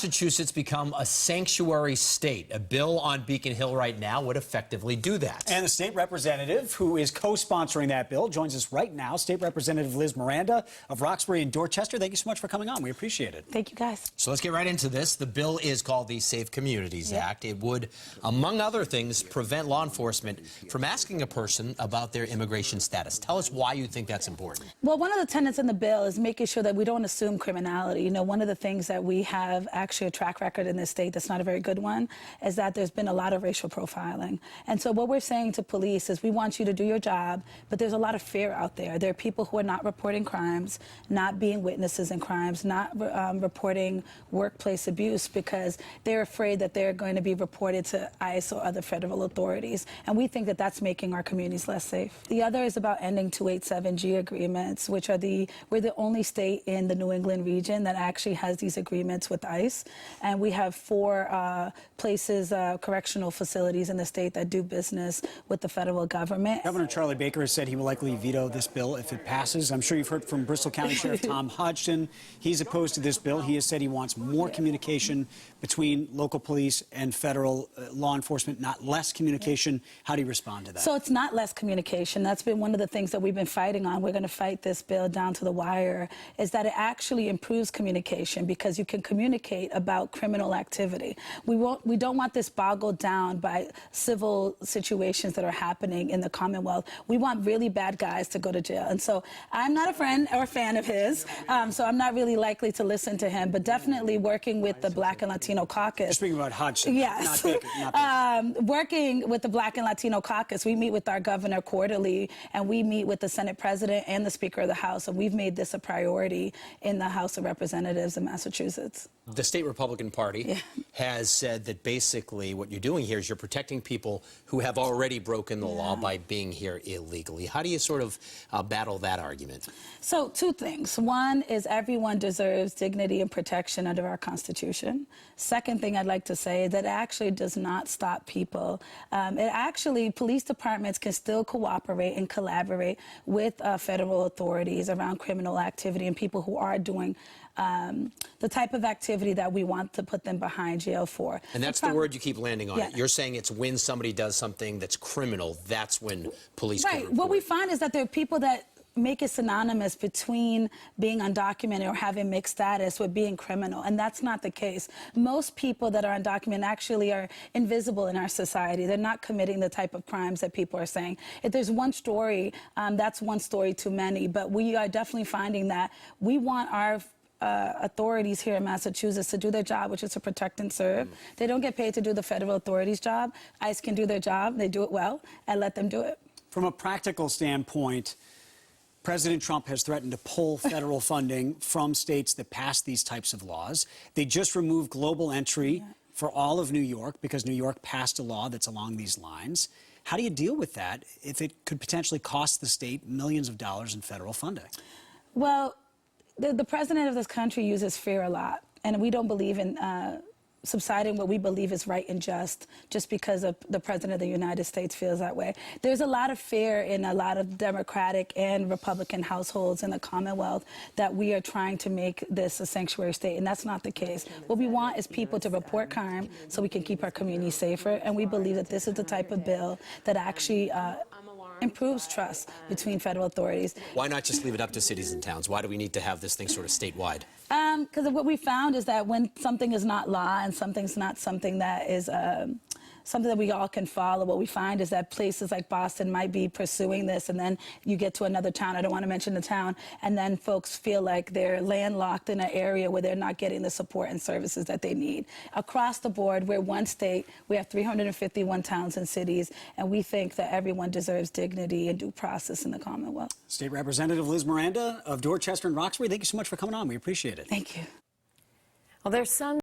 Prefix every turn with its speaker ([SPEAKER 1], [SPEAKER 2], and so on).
[SPEAKER 1] Massachusetts become a sanctuary state. A bill on Beacon Hill right now would effectively do that.
[SPEAKER 2] And the state representative who is co-sponsoring that bill joins us right now. State Representative Liz Miranda of Roxbury and Dorchester. Thank you so much for coming on. We appreciate it.
[SPEAKER 3] Thank you, guys.
[SPEAKER 1] So let's get right into this. The bill is called the Safe Communities Act. It would, among other things, prevent law enforcement from asking a person about their immigration status. Tell us why you think that's important.
[SPEAKER 3] Well, one of the tenets in the bill is making sure that we don't assume criminality. You know, one of the things that we have actually a track record in this state that's not a very good one is that there's been a lot of racial profiling. And so what we're saying to police is we want you to do your job, but there's a lot of fear out there. There are people who are not reporting crimes, not being witnesses in crimes, not reporting workplace abuse because they're afraid that they're going to be reported to ICE or other federal authorities. And we think that that's making our communities less safe. The other is about ending 287G agreements, which are we're the only state in the New England region that actually has these agreements with ICE. And we have 4 places, correctional facilities in the state that do business with the federal government.
[SPEAKER 2] Governor Charlie Baker has said he will likely veto this bill if it passes. I'm sure you've heard from Bristol County Sheriff Tom Hodgson. He's opposed to this bill. He has said he wants more communication between local police and federal law enforcement, not less communication. How do you respond to that?
[SPEAKER 3] So it's not less communication. That's been one of the things that we've been fighting on. We're going to fight this bill down to the wire, is that it actually improves communication because you can communicate about criminal activity. We don't want this boggled down by civil situations that are happening in the Commonwealth. We want really bad guys to go to jail. And so I'm not a friend or a fan of his, so I'm not really likely to listen to him, but definitely working with the Black and Latino Caucus.
[SPEAKER 2] You're speaking about Hodgson,
[SPEAKER 3] yes.
[SPEAKER 2] not Baker. Not Baker.
[SPEAKER 3] Working with the Black and Latino Caucus, we meet with our governor quarterly, and we meet with the Senate President and the Speaker of the House, and we've made this a priority in the House of Representatives in Massachusetts.
[SPEAKER 1] The state Republican Party has said that basically what you're doing here is you're protecting people who have already broken the law by being here illegally. How do you sort of battle that argument?
[SPEAKER 3] So 2 things. One is everyone deserves dignity and protection under our Constitution. Second thing I'd like to say is that it actually does not stop people. Police departments can still cooperate and collaborate with federal authorities around criminal activity and people who are doing the type of activity that we want to put them behind jail for.
[SPEAKER 1] And that's the word you keep landing on. You're saying it's when somebody does something that's criminal, that's when police can report.
[SPEAKER 3] What we find is that there are people that make it synonymous between being undocumented or having mixed status with being criminal, and that's not the case. Most people that are undocumented actually are invisible in our society. They're not committing the type of crimes that people are saying. If there's one story, that's one story too many, but we are definitely finding that we want our authorities here in Massachusetts to do their job, which is to protect and serve. They don't get paid to do the federal authorities' job. ICE can do their job. They do it well, and let them do it.
[SPEAKER 2] From a practical standpoint, President Trump has threatened to pull federal funding from states that pass these types of laws. They just removed global entry for all of New York because New York passed a law that's along these lines. How do you deal with that if it could potentially cost the state millions of dollars in federal funding?
[SPEAKER 3] Well, the president of this country uses fear a lot, and we don't believe in subsiding what we believe is right and just because of the president of the United States feels that way. There's a lot of fear in a lot of Democratic and Republican households in the Commonwealth that we are trying to make this a sanctuary state, and that's not the case. What we want is people to report crime so we can keep our community safer, and we believe that this is the type of bill that actually improves trust between federal authorities.
[SPEAKER 1] Why not just leave it up to cities and towns? Why do we need to have this thing sort of statewide?
[SPEAKER 3] Because what we found is that when something is not law and something's not something that is something that we all can follow, what we find is that places like Boston might be pursuing this, and then you get to another town, I don't want to mention the town, and then folks feel like they're landlocked in an area where they're not getting the support and services that they need. Across the board, we're one state, we have 351 towns and cities, and we think that everyone deserves dignity and due process in the Commonwealth.
[SPEAKER 2] State Representative Liz Miranda of Dorchester and Roxbury, thank you so much for coming on. We appreciate it.
[SPEAKER 3] Thank you.
[SPEAKER 4] Well, their son